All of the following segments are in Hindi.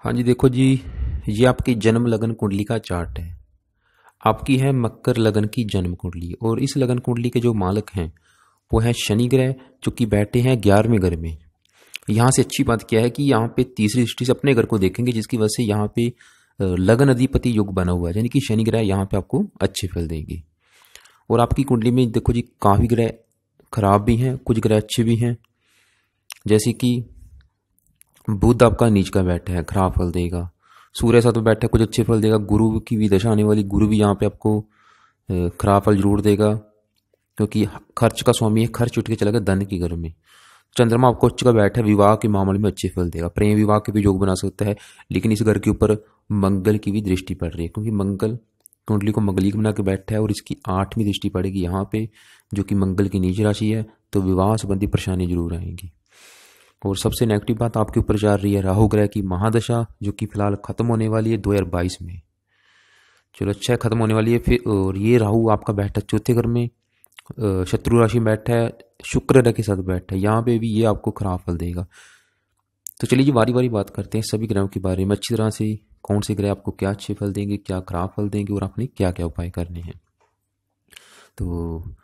हाँ जी, देखो जी, ये आपकी जन्म लगन कुंडली का चार्ट है। आपकी है मकर लगन की जन्म कुंडली और इस लगन कुंडली के जो मालक हैं वो है शनि ग्रह, जो कि बैठे हैं 11वें घर में। यहाँ से अच्छी बात क्या है कि यहाँ पे तीसरी दृष्टि से अपने घर को देखेंगे, जिसकी वजह से यहाँ पे लगन अधिपति योग बना हुआ है, यानी कि शनि ग्रह यहाँ पे आपको अच्छे फल देंगे। और आपकी कुंडली में देखो जी, काफी ग्रह खराब भी हैं, कुछ ग्रह अच्छे भी हैं। जैसे कि बुध आपका नीच का बैठा है, खराब फल देगा। सूर्य साथ में बैठा है, कुछ अच्छे फल देगा। गुरु की भी दशा आने वाली, गुरु भी यहाँ पे आपको खराब फल जरूर देगा, क्योंकि खर्च का स्वामी है, खर्च उठ के चला गया धन की घर में। चंद्रमा आपको उच्च का बैठा है, विवाह के मामले में अच्छे फल देगा, प्रेम विवाह के भी योग बना सकता है। लेकिन इस घर के ऊपर मंगल की भी दृष्टि पड़ रही है, क्योंकि मंगल कुंडली को मंगलिक बना के बैठा है और इसकी 8वीं दृष्टि पड़ेगी यहाँ पे, जो कि मंगल की नीच राशि है। तो विवाह संबंधी परेशानी जरूर आएंगी। और सबसे नेगेटिव बात आपके ऊपर जा रही है राहु ग्रह की महादशा, जो कि फिलहाल खत्म होने वाली है 2022 में। चलो अच्छा है, खत्म होने वाली है फिर। और ये राहु आपका बैठा चौथे घर में, शत्रु राशि में बैठा है, शुक्र ग्रह के साथ बैठा है, यहाँ पे भी ये आपको खराब फल देगा। तो चलिए जी, बारी बारी बात करते हैं सभी ग्रहों के बारे में अच्छी तरह से, कौन से ग्रह आपको क्या अच्छे फल देंगे, क्या खराब फल देंगे, और आपने क्या क्या उपाय करने हैं। तो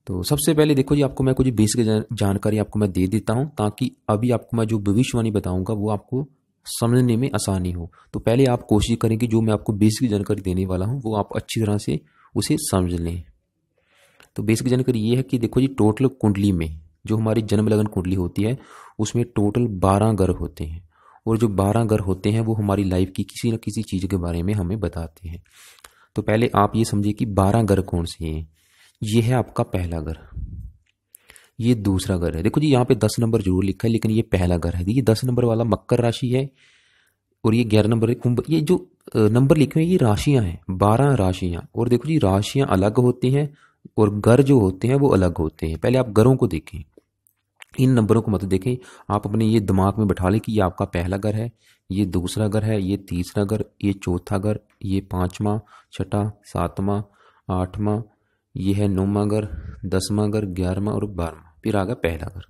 तो सबसे पहले देखो जी, आपको मैं कुछ बेसिक जानकारी आपको मैं दे देता हूं, ताकि अभी आपको मैं जो भविष्यवाणी बताऊंगा वो आपको समझने में आसानी हो। तो पहले आप कोशिश करें कि जो मैं आपको बेसिक जानकारी देने वाला हूं वो आप अच्छी तरह से उसे समझ लें। तो बेसिक जानकारी ये है कि देखो जी, टोटल कुंडली में जो हमारी जन्म लगन कुंडली होती है उसमें टोटल 12 ग्रह होते हैं। और जो 12 ग्रह होते हैं वो हमारी लाइफ की किसी न किसी चीज़ के बारे में हमें बताते हैं। तो पहले आप ये समझिए कि 12 ग्रह कौन से हैं। ये है आपका पहला घर, ये दूसरा घर है। देखो जी, यहाँ पे 10 नंबर जरूर लिखा है, लेकिन ये पहला घर है। ये 10 नंबर वाला मकर राशि है, और ये 11 नंबर है कुंभ। ये जो नंबर लिखे हुए हैं ये राशियां हैं, 12 राशियां। और देखो जी, राशियां अलग होती हैं और घर जो होते हैं वो अलग होते हैं। पहले आप घरों को देखें, इन नंबरों को मत देखें। आप अपने ये दिमाग में बैठा लें कि ये आपका पहला घर है, ये दूसरा घर है, ये तीसरा घर, ये चौथा घर, ये पांचवा, छठा, सातवां, आठवां, ये है 9वां घर, 10वां घर, 11वां और 12वां, फिर आ गया पहला घर।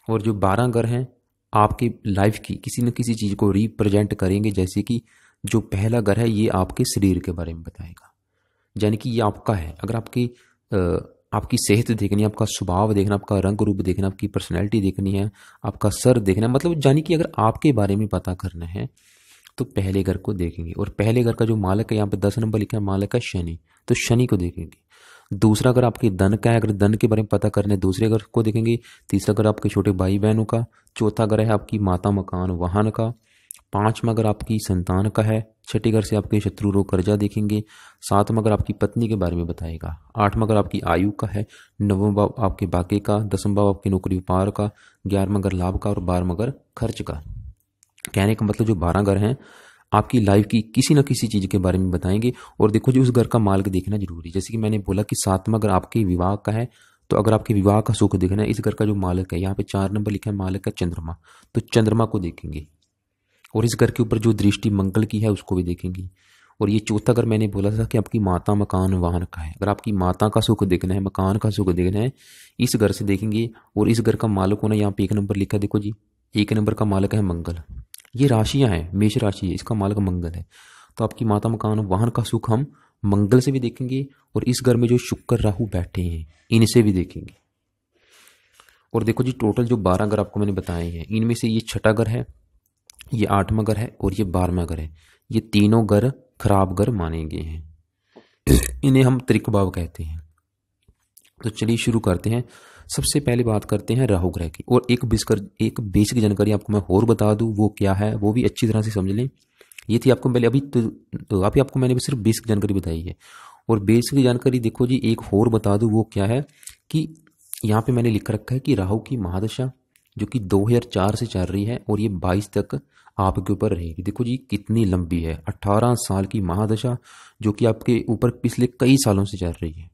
और जो 12 घर हैं आपकी लाइफ की किसी न किसी चीज को रिप्रेजेंट करेंगे। जैसे कि जो पहला घर है ये आपके शरीर के बारे में बताएगा, यानी कि ये आपका है। अगर आपकी सेहत देखनी है, आपका स्वभाव देखना, आपका रंग रूप देखना, आपकी पर्सनैलिटी देखनी है, आपका सर देखना है, मतलब यानी कि अगर आपके बारे में पता करना है तो पहले घर को देखेंगे। और पहले घर का जो मालक है, यहाँ पे 10 नंबर लिखा है, मालक है शनि, तो शनि को देखेंगे। दूसरा घर आपके धन का है, अगर धन के बारे में पता करने दूसरे घर को देखेंगे। तीसरा घर आपके छोटे भाई बहनों का। चौथा घर है आपकी माता मकान वाहन का। पांचवा घर आपकी संतान का है। छठे घर से आपके शत्रु रोग कर्जा देखेंगे। सातवां घर आपकी पत्नी के बारे में बताएगा। आठवां घर आपकी आयु का है। नौवां भाव आपके भाग्य का। 10वां भाव आपकी नौकरी व्यापार का। 11वां घर लाभ का और 12वां घर खर्च का। कहने का मतलब जो 12 घर हैं आपकी लाइफ की किसी न किसी चीज के बारे में बताएंगे। और देखो जी, उस घर का मालिक देखना जरूरी है। जैसे कि मैंने बोला कि 7वां घर आपके विवाह का है, तो अगर आपके विवाह का सुख देखना है, इस घर का जो मालिक है, यहाँ पे 4 नंबर लिखा है, मालिक है चंद्रमा, तो चंद्रमा को देखेंगे। और इस घर के ऊपर जो दृष्टि मंगल की है उसको भी देखेंगे। और ये चौथा घर मैंने बोला था कि आपकी माता मकान वाहन का है। अगर आपकी माता का सुख देखना है, मकान का सुख देखना है, इस घर से देखेंगे। और इस घर का मालिक होना, यहाँ पे 1 नंबर लिखा है, देखो जी 1 नंबर का मालिक है मंगल। ये राशियां हैं, मेष राशि है, इसका मालिक मंगल है। तो आपकी माता मकान वाहन का सुख हम मंगल से भी देखेंगे, और इस घर में जो शुक्र राहु बैठे हैं इनसे भी देखेंगे। और देखो जी, टोटल जो 12 घर आपको मैंने बताए हैं, इनमें से ये छठा घर है, ये 8वां घर है और ये 12वां घर है। ये तीनों घर खराब घर माने गए हैं। इन्हें हम त्रिक भाव कहते हैं। तो चलिए शुरू करते हैं। सबसे पहले बात करते हैं राहु ग्रह की। और एक बेसिक जानकारी आपको मैं और बता दूं, वो क्या है वो भी अच्छी तरह से समझ लें। ये थी आपको पहले, अभी आपको मैंने सिर्फ बेसिक जानकारी बताई है। और बेसिक जानकारी देखो जी, एक और बता दूं, वो क्या है कि यहाँ पे मैंने लिख रखा है कि राहु की महादशा जो कि 2004 से चल रही है और ये 22 तक आपके ऊपर रहेगी। देखो जी कितनी लंबी है, 18 साल की महादशा जो कि आपके ऊपर पिछले कई सालों से चल रही है।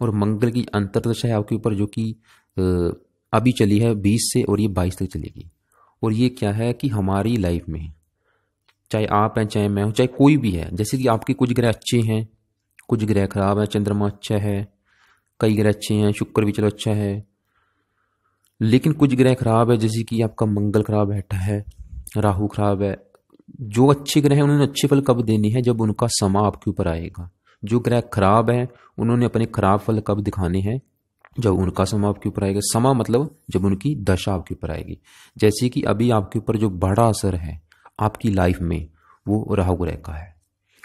और मंगल की अंतर्दशा है आपके ऊपर, जो कि अभी चली है 20 से, और ये 22 तक चलेगी। और ये क्या है कि हमारी लाइफ में, चाहे आप हैं, चाहे मैं हूं, चाहे कोई भी है, जैसे कि आपके कुछ ग्रह अच्छे हैं, कुछ ग्रह खराब है। चंद्रमा अच्छा है, कई ग्रह अच्छे हैं, शुक्र भी चलो अच्छा है, लेकिन कुछ ग्रह खराब है। जैसे कि आपका मंगल खराब बैठा है, राहु खराब है, जो अच्छे ग्रह हैं उन्होंने अच्छे फल कब देने हैं, जब उनका समा आपके ऊपर आएगा। जो ग्रह खराब है उन्होंने अपने खराब फल कब दिखाने हैं, जब उनका समा आपके ऊपर आएगा। समा मतलब जब उनकी दशा आपके ऊपर आएगी। जैसे कि अभी आपके ऊपर जो बड़ा असर है आपकी लाइफ में वो राहु ग्रह का है,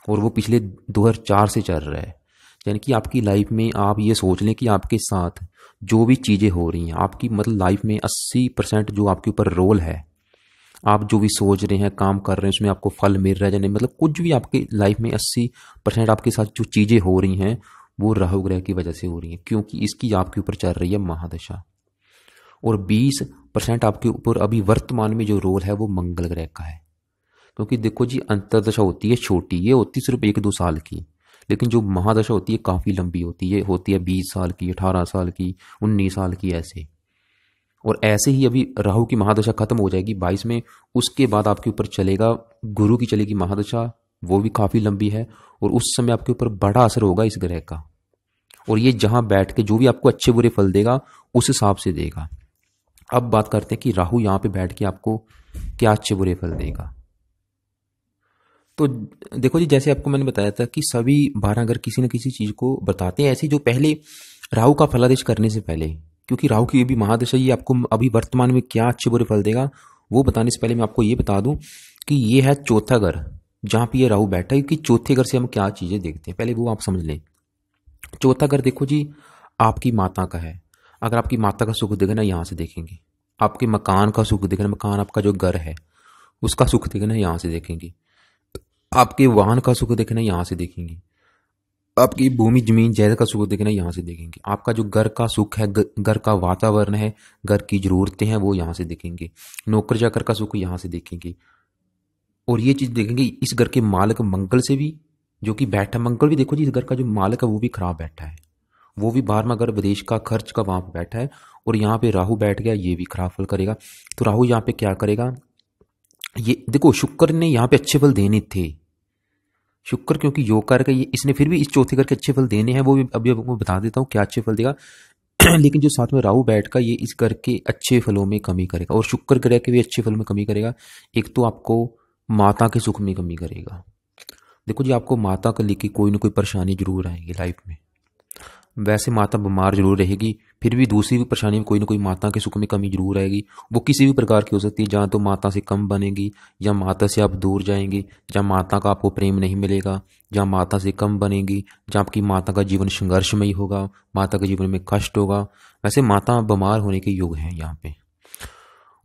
और वो पिछले 2004 से चल रहा है। यानी कि आपकी लाइफ में आप ये सोच लें कि आपके साथ जो भी चीज़ें हो रही हैं आपकी मतलब लाइफ में 80% जो आपके ऊपर रोल है, आप जो भी सोच रहे हैं काम कर रहे हैं उसमें आपको फल मिल रहा है या नहीं, मतलब कुछ भी आपकी लाइफ में 80% आपके साथ जो चीज़ें हो रही हैं वो राहु ग्रह की वजह से हो रही हैं, क्योंकि इसकी आपके ऊपर चल रही है महादशा। और 20% आपके ऊपर अभी वर्तमान में जो रोल है वो मंगल ग्रह का है। क्योंकि देखो जी, अंतर्दशा होती है छोटी, ये होती सिर्फ 1-2 साल की, लेकिन जो महादशा होती है काफ़ी लंबी होती है, होती है 20 साल की, 18 साल की, 19 साल की, ऐसे। और ऐसे ही अभी राहु की महादशा खत्म हो जाएगी 22 में, उसके बाद आपके ऊपर चलेगा गुरु की चलेगी महादशा, वो भी काफ़ी लंबी है, और उस समय आपके ऊपर बड़ा असर होगा इस ग्रह का। और ये जहां बैठ के जो भी आपको अच्छे बुरे फल देगा उस हिसाब से देगा। अब बात करते हैं कि राहु यहां पे बैठ के आपको क्या अच्छे बुरे फल देगा। तो देखो जी, जैसे आपको मैंने बताया था कि सभी 12 अगर किसी न किसी चीज को बताते हैं ऐसी, जो पहले राहु का फलादेश करने से पहले, क्योंकि राहु की भी महादशा ये आपको अभी वर्तमान में क्या अच्छे बुरे फल देगा वो बताने से पहले मैं आपको ये बता दूं कि ये है चौथा घर जहां पे ये राहु बैठा है, कि चौथे घर से हम क्या चीजें देखते हैं पहले वो आप समझ लें। चौथा घर देखो जी आपकी माता का है। अगर आपकी माता का सुख देखना यहां से देखेंगे, आपके मकान का सुख देखना, मकान आपका जो घर है उसका सुख देखना यहां से देखेंगे, आपके वाहन का सुख देखना यहां से देखेंगे, आपकी भूमि जमीन जायदाद का सुख देखना यहां से देखेंगे, आपका जो घर का सुख है, घर का वातावरण है, घर की जरूरतें हैं वो यहां से देखेंगे, नौकर चाकर का सुख यहां से देखेंगे। और ये चीज देखेंगे इस घर के मालिक मंगल से भी, जो कि बैठा मंगल भी देखो जी, इस घर का जो मालिक है वो भी खराब बैठा है, वो भी 12वां घर विदेश का खर्च का वहां पे बैठा है, और यहाँ पे राहु बैठ गया, ये भी खराब फल करेगा। तो राहु यहाँ पे क्या करेगा, ये देखो शुक्र ने यहाँ पे अच्छे फल देने थे, शुक्र क्योंकि योग कारक है, इसने फिर भी इस चौथे घर के अच्छे फल देने हैं, वो भी अभी आपको बता देता हूँ क्या अच्छे फल देगा। लेकिन जो साथ में राहु बैठ का ये इस घर के अच्छे फलों में कमी करेगा, और शुक्र ग्रह के भी अच्छे फल में कमी करेगा। एक तो आपको माता के सुख में कमी करेगा। देखो जी, आपको माता को लेके कोई ना कोई परेशानी जरूर आएगी लाइफ में। वैसे माता बीमार जरूर रहेगी, फिर भी दूसरी भी परेशानी में कोई ना कोई माता के सुख में कमी जरूर आएगी। वो किसी भी प्रकार की हो सकती है, जहाँ तो माता से कम बनेगी, या माता से आप दूर जाएंगे, जहाँ माता का आपको प्रेम नहीं मिलेगा, जहाँ माता से कम बनेगी, जहाँ आपकी माता का जीवन संघर्षमयी होगा, माता के जीवन में कष्ट होगा। वैसे माता बीमार होने के योग हैं यहाँ पे।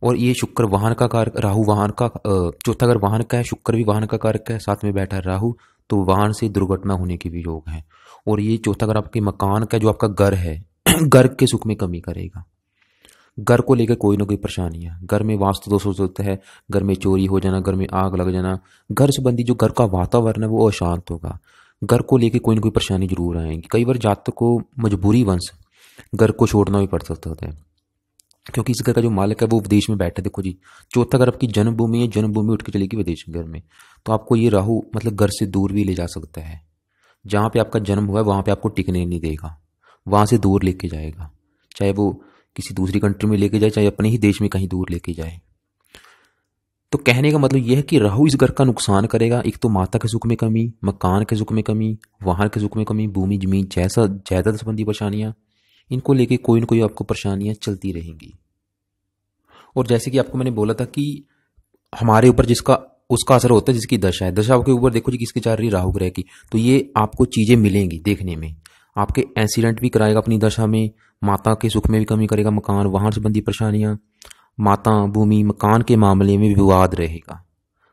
और ये शुक्र वाहन का कारक, राहु वाहन का, चौथा घर वाहन का है, शुक्र भी वाहन का कारक है, साथ में बैठा है राहु, तो वाहन से दुर्घटना होने के भी योग है। और ये चौथा घर आपके मकान का, जो आपका घर है घर के सुख में कमी करेगा। घर को लेकर कोई ना कोई परेशानी है, घर में वास्तु दोष हो सकता है, घर में चोरी हो जाना, घर में आग लग जाना, घर संबंधी जो घर का वातावरण है वो अशांत होगा, घर को लेकर कोई ना कोई परेशानी जरूर आएगी। कई बार जातक को मजबूरी वंश घर को छोड़ना भी पड़ सकता है, क्योंकि इस घर का जो मालिक है वो विदेश में बैठा है। देखो जी, चौथा घर आपकी जन्मभूमि है, जन्मभूमि उठ के चलेगी विदेश घर में, तो आपको ये राहु मतलब घर से दूर भी ले जा सकता है। जहाँ पे आपका जन्म हुआ है वहाँ पे आपको टिकने नहीं देगा, वहाँ से दूर लेके जाएगा, चाहे वो किसी दूसरी कंट्री में लेके जाए, चाहे अपने ही देश में कहीं दूर लेके जाए। तो कहने का मतलब यह है कि राहु इस घर का नुकसान करेगा। एक तो माता के सुख में कमी, मकान के सुख में कमी, वाहन के सुख में कमी, भूमि जमीन जैसा जायदाद संबंधी परेशानियां, इनको लेके कोई ना कोई आपको परेशानियां चलती रहेंगी। और जैसे कि आपको मैंने बोला था कि हमारे ऊपर जिसका उसका असर होता है, जिसकी दशा है, दशा के ऊपर देखो जी किसकी चल रही, राहु ग्रह की, तो ये आपको चीजें मिलेंगी देखने में। आपके एक्सीडेंट भी कराएगा अपनी दशा में, माता के सुख में भी कमी करेगा, मकान वाहन संबंधी परेशानियां, माता भूमि मकान के मामले में विवाद रहेगा,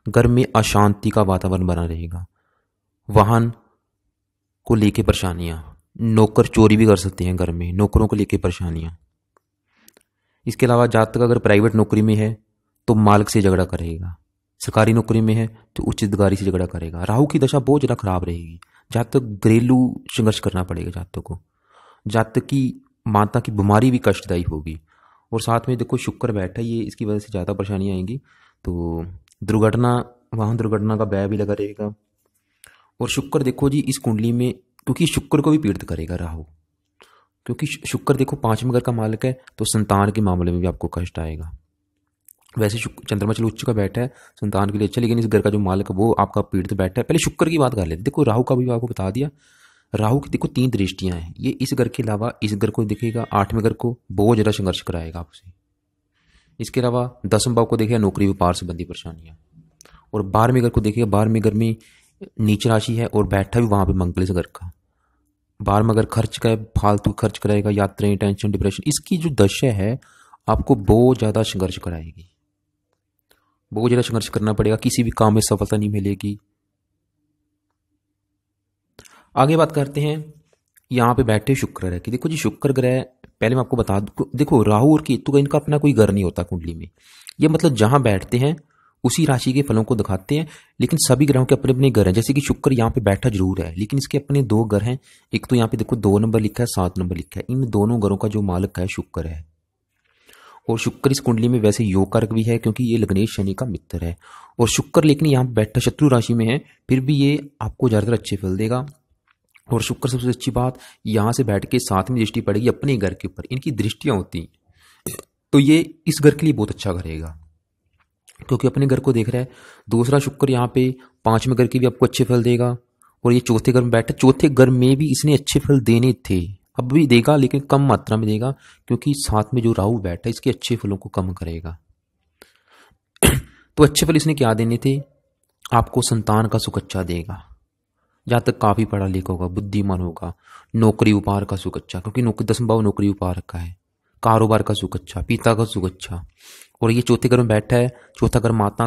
घर में अशांति का वातावरण बना रहेगा, वाहन को लेके परेशानियां, नौकर चोरी भी कर सकते हैं घर में, नौकरों को लेके परेशानियां। इसके अलावा जातक अगर प्राइवेट नौकरी में है तो मालिक से झगड़ा करेगा, सरकारी नौकरी में है तो उच्च अधिकारी से झगड़ा करेगा। राहु की दशा बहुत ज़्यादा खराब रहेगी, जातक घरेलू संघर्ष करना पड़ेगा जातक को, जातक की माता की बीमारी भी कष्टदायी होगी। और साथ में देखो शुक्र बैठा है, ये इसकी वजह से ज़्यादा परेशानी आएंगी, तो दुर्घटना, वाहन दुर्घटना का भय भी लगा रहेगा। और शुक्र देखो जी इस कुंडली में, क्योंकि शुक्र को भी पीड़ित करेगा राहु, क्योंकि शुक्र देखो 5वें घर का मालिक है, तो संतान के मामले में भी आपको कष्ट आएगा। वैसे चंद्रमा चलो उच्च का बैठा है, संतान के लिए अच्छा, लेकिन इस घर का जो मालिक है वो आपका पीड़ित बैठा है। पहले शुक्र की बात कर लेते। देखो राहु का भी आपको बता दिया। राहु की देखो 3 दृष्टियां हैं। ये इस घर के अलावा इस घर को दिखेगा, 8वें घर को बहुत ज्यादा संघर्ष कराएगा आपसे। इसके अलावा 10वें भाव को देखेगा नौकरी व्यापार संबंधी परेशानियां, और 12वें घर को देखेगा। 12वें घर में नीच राशि है और बैठा भी वहां पे मंगल इस घर का। 12वां घर खर्च का है, फालतू खर्च कराएगा, यात्राएं, टेंशन, डिप्रेशन। इसकी जो दशा है आपको बहुत ज्यादा संघर्ष कराएगी, बहुत ज्यादा संघर्ष करना पड़ेगा, किसी भी काम में सफलता नहीं मिलेगी। आगे बात करते हैं यहाँ पे बैठे शुक्र ग्रह की। देखो जी शुक्र ग्रह पहले मैं आपको बता दूं, देखो राहु और केतु का इनका अपना कोई घर नहीं होता कुंडली में। ये मतलब जहां बैठते हैं उसी राशि के फलों को दिखाते हैं, लेकिन सभी ग्रहों के अपने अपने घर हैं। जैसे कि शुक्र यहाँ पे बैठा जरूर है, लेकिन इसके अपने 2 घर हैं। एक तो यहाँ पे देखो 2 नंबर लिखा है, 7 नंबर लिखा है। इन दोनों घरों का जो मालिक है शुक्र है। और शुक्र इस कुंडली में वैसे योग कारक भी है, क्योंकि ये लग्नेश शनि का मित्र है। और शुक्र लेकिन यहाँ बैठा शत्रु राशि में है, फिर भी ये आपको ज्यादातर अच्छे फल देगा। और शुक्र सबसे अच्छी बात, यहां से बैठ के 7वीं दृष्टि पड़ेगी अपने घर के ऊपर। इनकी दृष्टियां होती हैं, तो ये इस घर के लिए बहुत अच्छा करेगा, क्योंकि अपने घर को देख रहा है। दूसरा शुक्र यहाँ पे 5वें घर के भी आपको अच्छे फल देगा। और ये चौथे घर में बैठा, चौथे घर में भी इसने अच्छे फल देने थे, अब भी देगा, लेकिन कम मात्रा में देगा, क्योंकि साथ में जो राहु बैठा है इसके अच्छे फलों को कम करेगा। तो अच्छे फल इसने क्या देने थे आपको? संतान का सुख अच्छा देगा, जहां तक काफी पढ़ा लिखा होगा, बुद्धिमान होगा। नौकरी व्यापार का सुख अच्छा, क्योंकि नौकरी 10वां भाव नौकरी व्यापार का है। कारोबार का सुख अच्छा, पिता का सुख अच्छा। और ये चौथे घर में बैठा है, चौथा घर माता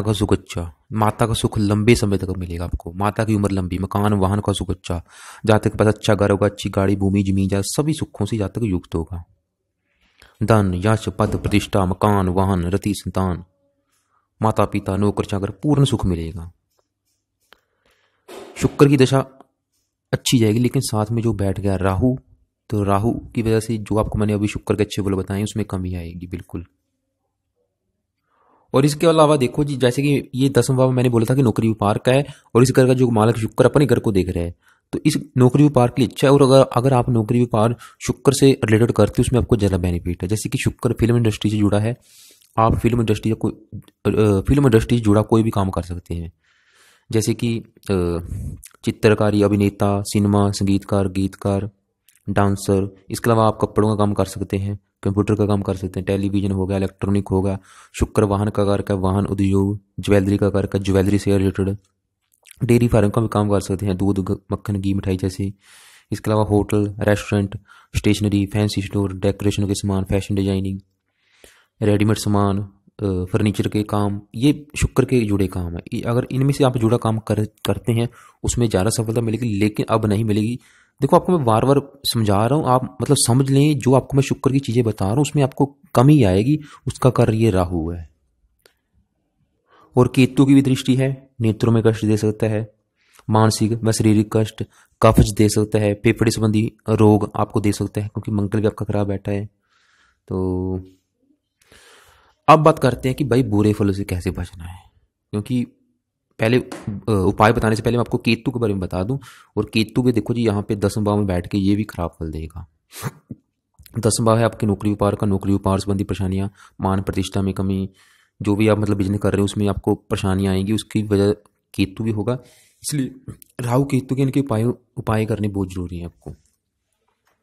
का सुख अच्छा। माता का सुख लंबे समय तक मिलेगा आपको, माता की उम्र लंबी। मकान वाहन का सुख अच्छा, जहां तक पास अच्छा घर होगा, अच्छी गाड़ी, भूमि, जमीन जा सभी सुखों से जहां तक युक्त होगा। धन, यश, पद, प्रतिष्ठा, मकान, वाहन, रति, संतान, माता पिता, नौकर चाकर, पूर्ण सुख मिलेगा। शुक्र की दशा अच्छी जाएगी, लेकिन साथ में जो बैठ गया राहु, तो राहु की वजह से जो आपको मैंने अभी शुक्र के अच्छे फल बताए उसमें कमी आएगी बिल्कुल। और इसके अलावा देखो जी, जैसे कि ये 10वां भाव मैंने बोला था कि नौकरी व्यापार का है, और इस घर का जो मालिक शुक्र अपने घर को देख रहे हैं, तो इस नौकरी व्यापार के लिए अच्छा है। और अगर आप नौकरी व्यापार शुक्र से रिलेटेड करते हो उसमें आपको ज्यादा बेनिफिट है। जैसे कि शुक्र फिल्म इंडस्ट्री से जुड़ा है, आप फिल्म इंडस्ट्री से जुड़ा कोई भी काम कर सकते हैं। जैसे कि चित्रकारी, अभिनेता, सिनेमा, संगीतकार, गीतकार, डांसर। इसके अलावा आप कपड़ों का काम कर सकते हैं, कंप्यूटर का काम कर सकते हैं, टेलीविजन हो गया, इलेक्ट्रॉनिक होगा। शुक्र वाहन का कार का वाहन उद्योग, ज्वेलरी का कार का ज्वेलरी से रिलेटेड, डेयरी फार्म का भी काम कर सकते हैं, दूध, मक्खन, घी, मिठाई जैसे। इसके अलावा hotel, restaurant, stationery, fancy store, decoration के सामान, फैशन डिजाइनिंग, रेडीमेड सामान, फर्नीचर के काम, ये शुक्र के जुड़े काम है। अगर इनमें से आप जुड़ा काम करते हैं उसमें ज़्यादा सफलता मिलेगी, लेकिन अब नहीं मिलेगी। देखो आपको मैं बार बार समझा रहा हूँ, आप मतलब समझ लें, जो आपको मैं शुक्र की चीज़ें बता रहा हूँ उसमें आपको कमी आएगी, उसका कारण ये राहु है। और केतु की भी दृष्टि है, नेत्रों में कष्ट दे सकता है, मानसिक व शारीरिक कष्ट, कफज दे सकता है, फेफड़े संबंधी रोग आपको दे सकता है, क्योंकि मंगल भी आपका खराब बैठा है। तो अब बात करते हैं कि भाई बुरे फलों से कैसे बचना है, क्योंकि पहले उपाय बताने से पहले मैं आपको केतु के बारे में बता दूं। और केतु भी देखो जी यहाँ पे 10वें भाव में बैठ के ये भी खराब फल देगा। 10वां भाव है आपकी नौकरी व्यापार का, नौकरी व्यापार संबंधी परेशानियां, मान प्रतिष्ठा में कमी, जो भी आप मतलब बिजनेस कर रहे हो उसमें आपको परेशानियां आएंगी, उसकी वजह केतु भी होगा। इसलिए राहु केतु के इनके उपाय करने बहुत जरूरी है आपको।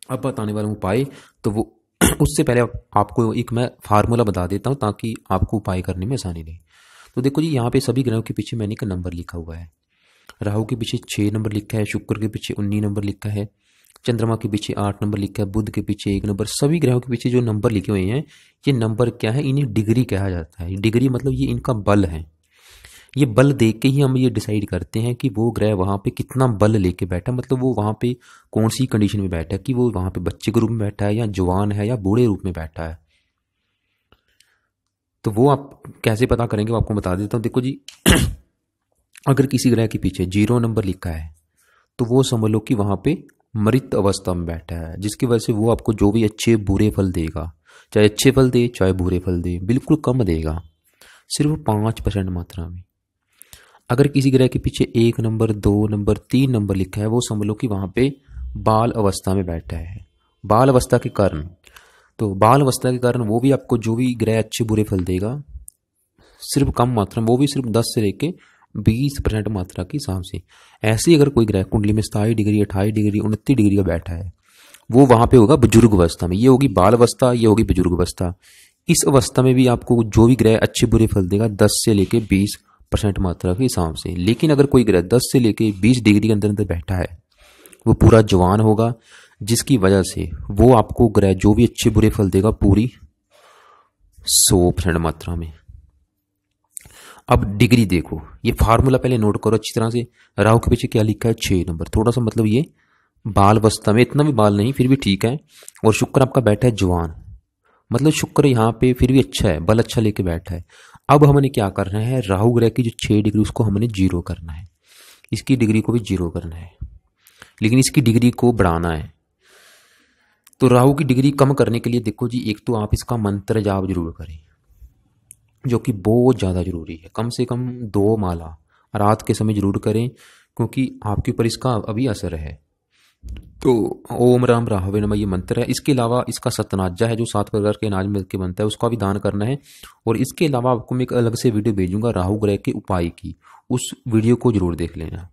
अब बताने वाला हूँ उपाय, तो वो उससे पहले आपको एक मैं फार्मूला बता देता हूँ ताकि आपको उपाय करने में आसानी रहे। तो देखो जी यहाँ पे सभी ग्रहों के पीछे मैंने एक नंबर लिखा हुआ है। राहु के पीछे 6 नंबर लिखा है, शुक्र के पीछे 19 नंबर लिखा है, चंद्रमा के पीछे 8 नंबर लिखा है, बुध के पीछे 1 नंबर। सभी ग्रहों के पीछे जो नंबर लिखे हुए हैं, ये नंबर क्या है? इन्हें डिग्री कहा जाता है। डिग्री मतलब ये इनका बल है। ये बल देख के ही हम ये डिसाइड करते हैं कि वो ग्रह वहां पे कितना बल लेके बैठा, मतलब वो वहां पे कौन सी कंडीशन में बैठा है, कि वो वहां पे बच्चे के रूप में बैठा है या जवान है या बूढ़े रूप में बैठा है। तो वो आप कैसे पता करेंगे वो आपको बता देता हूँ। देखो जी अगर किसी ग्रह के पीछे 0 नंबर लिखा है तो वो समझ लो कि वहां पे मृत अवस्था में बैठा है, जिसकी वजह से वो आपको जो भी अच्छे बुरे फल देगा, चाहे अच्छे फल दे चाहे बुरे फल दे, बिल्कुल कम देगा, सिर्फ 5% मात्रा में। अगर किसी ग्रह के पीछे 1 नंबर 2 नंबर 3 नंबर लिखा है, वो समझ लो कि वहां पे बाल अवस्था में बैठा है। बाल अवस्था के कारण तो बाल अवस्था के कारण वो भी आपको जो भी ग्रह अच्छे बुरे फल देगा सिर्फ कम मात्रा में, वो भी सिर्फ 10 से लेके 20% मात्रा के हिसाब से। ऐसे ही अगर कोई ग्रह कुंडली में 27 डिग्री 28 डिग्री 29 डिग्री का बैठा है, वो वहां पे होगा बुजुर्ग अवस्था में। ये होगी बाल अवस्था, ये होगी बुजुर्ग अवस्था। इस अवस्था में भी आपको जो भी ग्रह अच्छे बुरे फल देगा 10 से लेके 20% मात्रा के हिसाब से। लेकिन अगर कोई ग्रह 10 से लेके 20 डिग्री के अंदर अंदर बैठा है, वो पूरा जवान होगा, जिसकी वजह से वो आपको ग्रह जो भी अच्छे बुरे फल देगा पूरी 100% मात्रा में। अब डिग्री देखो, ये फार्मूला पहले नोट करो अच्छी तरह से। राहु के पीछे क्या लिखा है? 6 नंबर। थोड़ा सा मतलब ये बाल अवस्था में, इतना भी बाल नहीं, फिर भी ठीक है। और शुक्र आपका बैठा है जवान, मतलब शुक्र यहाँ पे फिर भी अच्छा है, बल अच्छा लेके बैठा है। अब हमने क्या करना है, राहु ग्रह की जो 6 डिग्री उसको हमने 0 करना है, इसकी डिग्री को भी 0 करना है, लेकिन इसकी डिग्री को बढ़ाना है। तो राहु की डिग्री कम करने के लिए देखो जी, एक तो आप इसका मंत्र जाप जरूर करें, जो कि बहुत ज़्यादा जरूरी है। कम से कम 2 माला रात के समय जरूर करें, क्योंकि आपके ऊपर इसका अभी असर है। तो ओम राम राहवे नमः ये मंत्र है। इसके अलावा इसका सतनाजा है जो 7 प्रकार के अनाज मिल के बनता है, उसका भी दान करना है। और इसके अलावा आपको मैं एक अलग से वीडियो भेजूंगा राहु ग्रह के उपाय की, उस वीडियो को जरूर देख लेना।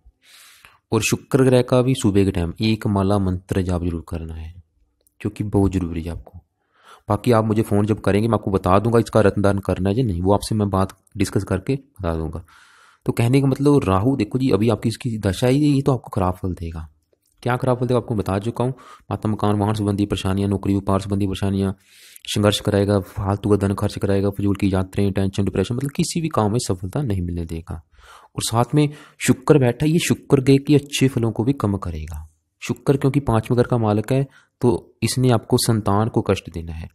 और शुक्र ग्रह का भी सुबह के टाइम 1 माला मंत्र जाप जरूर करना है, जो कि बहुत जरूरी है आपको। बाकी आप मुझे फ़ोन जब करेंगे मैं आपको बता दूंगा इसका रत्नदान करना है या नहीं, वो आपसे मैं बात डिस्कस करके बता दूंगा। तो कहने का मतलब राहु देखो जी, अभी आपकी इसकी दशा ही ये तो आपको खराब फल देगा। क्या खराब फल देगा आपको बता चुका हूँ। माता मकान वाहन संबंधी परेशानियां, नौकरी व्यापार संबंधी परेशानियां, संघर्ष कराएगा, फालतू का धन खर्च कराएगा, फजूल की यात्राएं, टेंशन, डिप्रेशन, मतलब किसी भी काम में सफलता नहीं मिलने देगा। और साथ में शुक्र बैठा, ये शुक्र ग्रह के अच्छे फलों को भी कम करेगा। शुक्र क्योंकि 5वें घर का मालिक है, तो इसने आपको संतान को कष्ट देना है,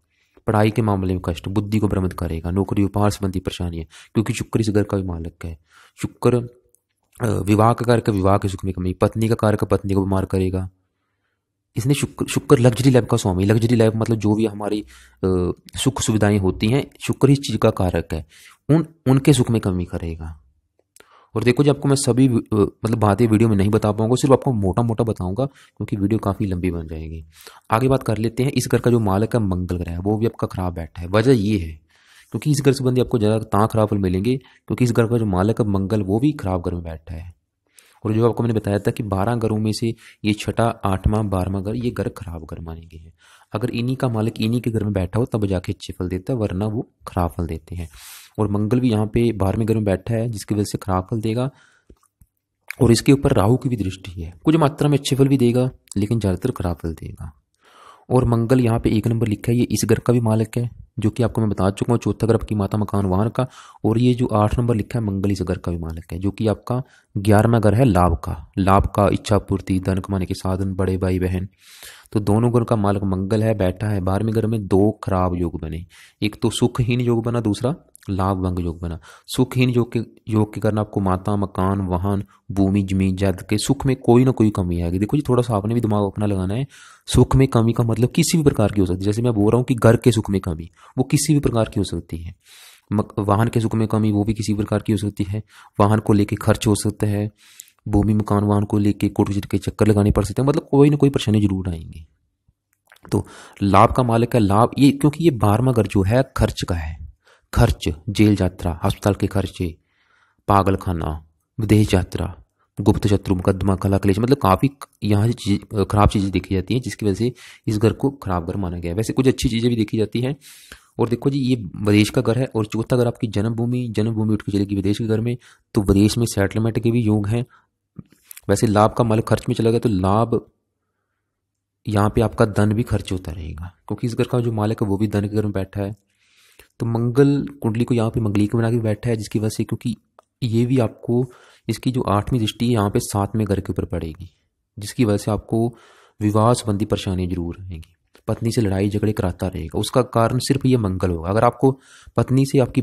पढ़ाई के मामले में कष्ट, बुद्धि को भ्रमित करेगा, नौकरी व्यापार संबंधी परेशानियां, क्योंकि शुक्र इस घर का भी मालिक है। शुक्र विवाह का कार्य का विवाह के सुख में कमी, पत्नी का कार्य का पत्नी को बीमार करेगा। इसने शुक्र लग्जरी लाइफ का स्वामी, लग्जरी लाइफ मतलब जो भी हमारी सुख सुविधाएं होती हैं, शुक्र इस चीज का कारक है, उनके सुख में कमी करेगा। और देखो जी, आपको मैं सभी मतलब बातें वीडियो में नहीं बता पाऊंगा, सिर्फ आपको मोटा मोटा बताऊंगा, क्योंकि वीडियो काफ़ी लंबी बन जाएगी। आगे बात कर लेते हैं। इस घर का जो मालिक है मंगल ग्रह है, वो भी आपका खराब बैठा है। वजह ये है क्योंकि इस घर संबंधी आपको ज़्यादा ता खराब फल मिलेंगे, क्योंकि इस घर का जो मालिक है मंगल, वो भी खराब घर में बैठा है। और जो आपको मैंने बताया था कि 12 घरों में से ये 6ठा 8वां 12वां घर, ये घर खराब घर माने गए हैं। अगर इन्हीं का मालिक इन्हीं के घर में बैठा हो तब जाके अच्छे फल देता है, वरना वो खराब फल देते हैं। और मंगल भी यहाँ पे 12वें घर में बैठा है, जिसकी वजह से खराब फल देगा। और इसके ऊपर राहु की भी दृष्टि है, कुछ मात्रा में अच्छे फल भी देगा, लेकिन ज़्यादातर खराब फल देगा। और मंगल यहाँ पे 1 नंबर लिखा है, ये इस घर का भी मालिक है, जो कि आपको मैं बता चुका हूँ। चौथा घर आपकी माता मकान वाहन का। और ये जो 8 नंबर लिखा है मंगल इस घर का भी मालिक है, जो कि आपका 11वां घर है लाभ का। लाभ का, इच्छा पूर्ति, धन कमाने के साधन, बड़े भाई बहन। तो दोनों घर का मालिक मंगल है, बैठा है 12वें घर में। 2 खराब योग बने, एक तो सुखहीन योग बना, दूसरा लाभ भंग योग बना। सुखहीन योग के कारण आपको माता मकान वाहन भूमि जमीन जायदाद के सुख में कोई ना कोई कमी आएगी। देखो जी, थोड़ा सा आपने भी दिमाग अपना लगाना है। सुख में कमी का मतलब किसी भी प्रकार की हो सकती है। जैसे मैं बोल रहा हूँ कि घर के सुख में कमी, वो किसी भी प्रकार की हो सकती है। वाहन के सुख में कमी, वो भी किसी प्रकार की हो सकती है। वाहन को लेके खर्च हो सकता है, भूमि मकान वाहन को लेके कोर्ट के चक्कर लगाने पड़ सकते हैं, मतलब कोई ना कोई परेशानी जरूर आएंगी। तो लाभ का मालिक है लाभ, ये क्योंकि ये 12वां घर जो है खर्च का है। खर्च, जेल यात्रा, अस्पताल के खर्चे, पागल खाना, विदेश यात्रा, गुप्त शत्रु, मुकदमा, कला क्लेश, मतलब काफ़ी यहाँ से खराब चीज़ें देखी जाती हैं, जिसकी वजह से इस घर को खराब घर माना गया है। वैसे कुछ अच्छी चीज़ें भी देखी जाती हैं। और देखो जी, ये विदेश का घर है। और चौथा घर आपकी जन्मभूमि उठ के चलेगी विदेश के घर में, तो विदेश में सेटलमेंट के भी योग हैं। वैसे लाभ का मालिक खर्च में चला गया, तो लाभ यहाँ पे आपका धन भी खर्च होता रहेगा, क्योंकि इस घर का जो मालिक है वो भी धन के घर में बैठा है। तो मंगल कुंडली को यहाँ पे मंगलिक बना के बैठा है, जिसकी वजह से, क्योंकि ये भी आपको इसकी जो 8वीं दृष्टि है यहाँ पे 7वें घर के ऊपर पड़ेगी, जिसकी वजह से आपको विवाह संबंधी परेशानी जरूर रहेंगी। पत्नी से लड़ाई झगड़े कराता रहेगा, उसका कारण सिर्फ ये मंगल होगा। अगर आपको पत्नी से आपकी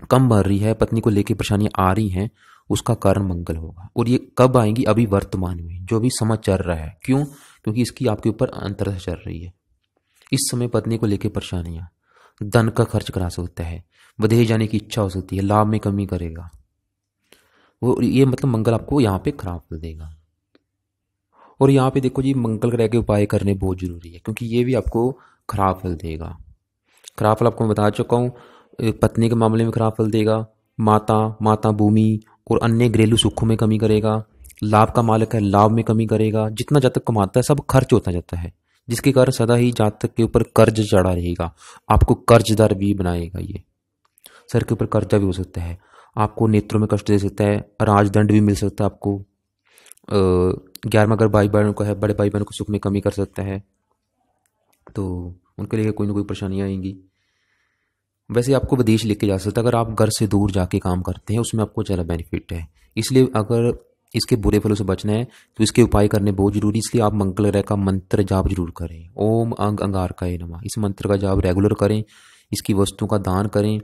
कम बढ़ रही है, पत्नी को लेकर परेशानियां आ रही हैं, उसका कारण मंगल होगा। और ये कब आएंगी? अभी वर्तमान में जो भी समय चल रहा है। क्यों? क्योंकि इसकी आपके ऊपर अंतरदशा चल रही है। इस समय पत्नी को लेकर परेशानियां, धन का खर्च करा सकता है, विदेश जाने की इच्छा हो सकती है, लाभ में कमी करेगा वो। ये मतलब मंगल आपको यहाँ पे खराब कर देगा। और यहाँ पे देखो जी, मंगल ग्रह के उपाय करने बहुत जरूरी है, क्योंकि ये भी आपको खराब फल देगा। खराब फल आपको मैं बता चुका हूँ, पत्नी के मामले में खराब फल देगा, माता भूमि और अन्य घरेलू सुखों में कमी करेगा। लाभ का मालक है, लाभ में कमी करेगा। जितना जातक कमाता है सब खर्च होता जाता है, जिसके कारण सदा ही जातक के ऊपर कर्ज चढ़ा रहेगा। आपको कर्जदार भी बनाएगा। ये सर के ऊपर कर्जा भी हो सकता है, आपको नेत्रों में कष्ट दे सकता है, राजदंड भी मिल सकता है आपको। 11वां अगर भाई बहनों का है, बड़े भाई बहनों को सुख में कमी कर सकता है, तो उनके लिए कोई ना कोई परेशानियाँ आएंगी। वैसे आपको विदेश लेके जा सकता है अगर आप घर से दूर जाके काम करते हैं, उसमें आपको ज़्यादा बेनिफिट है। इसलिए अगर इसके बुरे फलों से बचना है तो इसके उपाय करने बहुत जरूरी, इसलिए आप मंगल ग्रह का मंत्र जाप जरूर करें। ओम अंग अंगारकाय नमः, इस मंत्र का जाप रेगुलर करें। इसकी वस्तुओं का दान करें।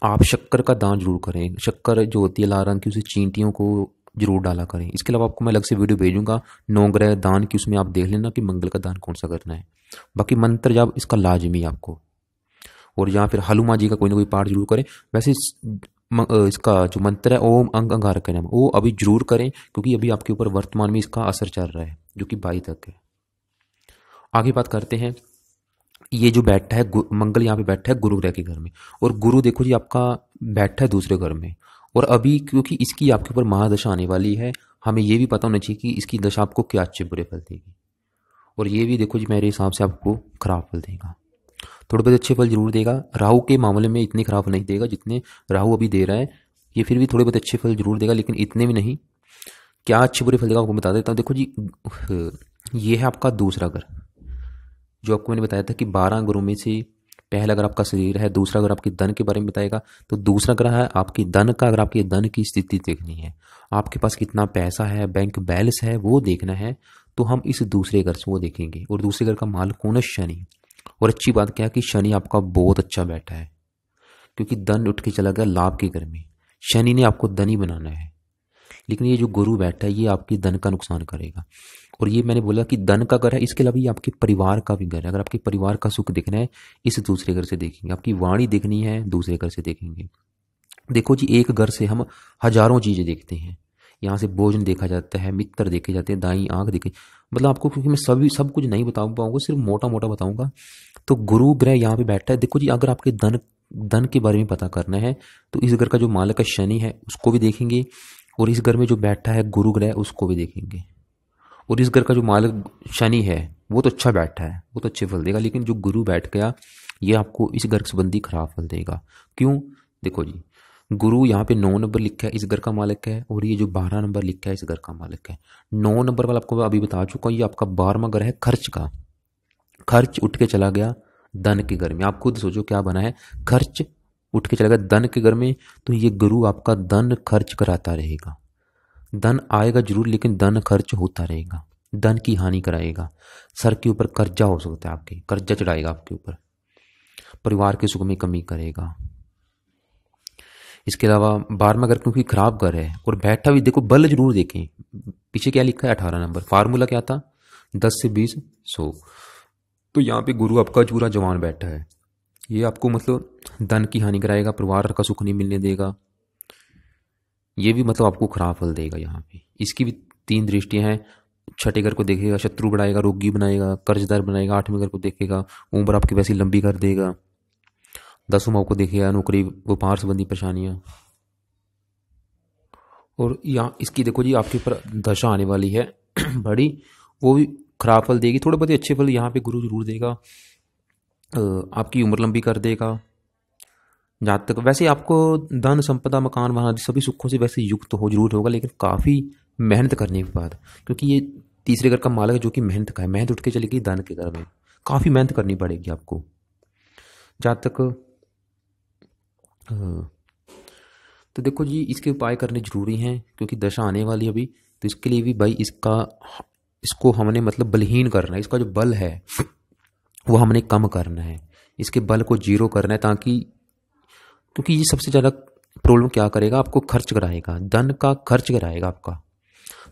आप शक्कर का दान जरूर करें। शक्कर जो होती है लाल रंग की, उसे चींटियों को जरूर डाला करें। इसके अलावा आपको मैं अलग से वीडियो भेजूंगा 9 ग्रह दान की, उसमें आप देख लेना कि मंगल का दान कौन सा करना है। बाकी मंत्र जाप इसका लाजमी आपको, और या फिर हनुमान जी का कोई ना कोई पाठ जरूर करें। वैसे इसका जो मंत्र है ओम अंग अंगारकाय नमः, वो अभी जरूर करें क्योंकि अभी आपके ऊपर वर्तमान में इसका असर चल रहा है, जो कि 22 तक है। आगे बात करते हैं। ये जो बैठा है मंगल, यहाँ पे बैठा है गुरु ग्रह के घर में, और गुरु देखो जी आपका बैठा है दूसरे घर में। और अभी क्योंकि इसकी आपके ऊपर महादशा आने वाली है, हमें ये भी पता होना चाहिए कि इसकी दशा आपको क्या अच्छे बुरे फल देगी। और ये भी देखो जी मेरे हिसाब से आपको खराब फल देगा, थोड़े बहुत अच्छे फल जरूर देगा। राहु के मामले में इतने खराब नहीं देगा जितने राहु अभी दे रहा है, ये फिर भी थोड़े बहुत अच्छे फल जरूर देगा, लेकिन इतने भी नहीं। क्या अच्छे बुरे फल देगा आपको बता देता हूँ। देखो जी, ये है आपका दूसरा घर, जो आपको मैंने बताया था कि 12 ग्रहों में से पहला अगर आपका शरीर है, दूसरा अगर आपके धन के बारे में बताएगा, तो दूसरा ग्रह है आपकी धन का। अगर आपके धन की स्थिति देखनी है, आपके पास कितना पैसा है, बैंक बैलेंस है, वो देखना है, तो हम इस दूसरे घर से वो देखेंगे। और दूसरे घर का मालिक कौन है? शनि। और अच्छी बात क्या है कि शनि आपका बहुत अच्छा बैठा है, क्योंकि धन उठ के चला गया लाभ के घर में। शनि ने आपको धनी बनाना है, लेकिन ये जो गुरु बैठा है ये आपकी धन का नुकसान करेगा। और ये मैंने बोला कि धन का घर है, इसके अलावा ये आपके परिवार का भी घर है। अगर आपके परिवार का सुख देखना है, इस दूसरे घर से देखेंगे। आपकी वाणी देखनी है, दूसरे घर से देखेंगे। देखो जी, एक घर से हम हजारों चीजें देखते हैं। यहाँ से भोजन देखा जाता है, मित्र देखे जाते हैं, दाई आंख देखे, मतलब आपको, क्योंकि मैं सब कुछ नहीं बता पाऊंगा, सिर्फ मोटा मोटा बताऊंगा। तो गुरु ग्रह यहाँ पे बैठा है। देखो जी, अगर आपके धन के बारे में पता करना है तो इस घर का जो मालिक है शनि है, उसको भी देखेंगे, और इस घर में जो बैठा है गुरु ग्रह, उसको भी देखेंगे। और इस घर का जो मालिक शनि है वो तो अच्छा बैठा है, वो तो अच्छे फल देगा, लेकिन जो गुरु बैठ गया ये आपको इस घर संबंधी खराब फल देगा। क्यों? देखो जी, गुरु यहाँ पे 9 नंबर लिखा है, इस घर का मालिक है, और ये जो 12 नंबर लिखा है इस घर का मालिक है। 9 नंबर वाला आपको अभी बता चुका हूँ, ये आपका 12वां घर है खर्च का। खर्च उठ के चला गया धन के घर में। आप खुद सोचो क्या बना है, खर्च उठ के चला गया धन के घर में, तो ये गुरु आपका धन खर्च कराता रहेगा। धन आएगा जरूर, लेकिन धन खर्च होता रहेगा, धन की हानि कराएगा। सर के ऊपर कर्जा हो सकता है, आपके कर्जा चढ़ाएगा आपके ऊपर, परिवार के सुख में कमी करेगा। इसके अलावा 12वां घर क्योंकि खराब घर है और बैठा भी, देखो बल जरूर देखें, पीछे क्या लिखा है 18 नंबर, फार्मूला क्या था 10 से 20 100। तो यहाँ पे गुरु आपका पूरा जवान बैठा है, ये आपको मतलब धन की हानि कराएगा, परिवार का सुख नहीं मिलने देगा, ये भी मतलब आपको खराब फल देगा। यहाँ पे इसकी भी 3 दृष्टियां हैं। छठे घर को देखेगा, शत्रु बढ़ाएगा, रोगी बनाएगा, कर्जदार बनाएगा। 8वें घर को देखेगा, उम्र आपकी वैसी लंबी कर देगा। 10वां भाव को देखेगा, नौकरी व्यापार संबंधी परेशानियां। और यहाँ इसकी देखो जी आपके ऊपर दशा आने वाली है बड़ी, वो भी खराब फल देगी। थोड़े बहुत अच्छे फल यहाँ पे गुरु जरूर देगा। आपकी उम्र लंबी कर देगा। जहाँ तक वैसे आपको धन संपदा मकान वहाँ सभी सुखों से वैसे युक्त तो हो जरूर होगा, लेकिन काफ़ी मेहनत करने के बाद, क्योंकि ये तीसरे घर का मालिक है जो कि मेहनत का है। मेहनत उठ के चलेगी धन के घर में, काफ़ी मेहनत करनी पड़ेगी आपको। जहाँ तक तो देखो जी, इसके उपाय करने जरूरी हैं क्योंकि दशा आने वाली है अभी। तो इसके लिए भी भाई इसको हमने मतलब बलहीन करना है। इसका जो बल है वो हमने कम करना है, इसके बल को 0 करना है, ताकि क्योंकि ये सबसे ज़्यादा प्रॉब्लम क्या करेगा, आपको खर्च कराएगा, धन का खर्च कराएगा। आपका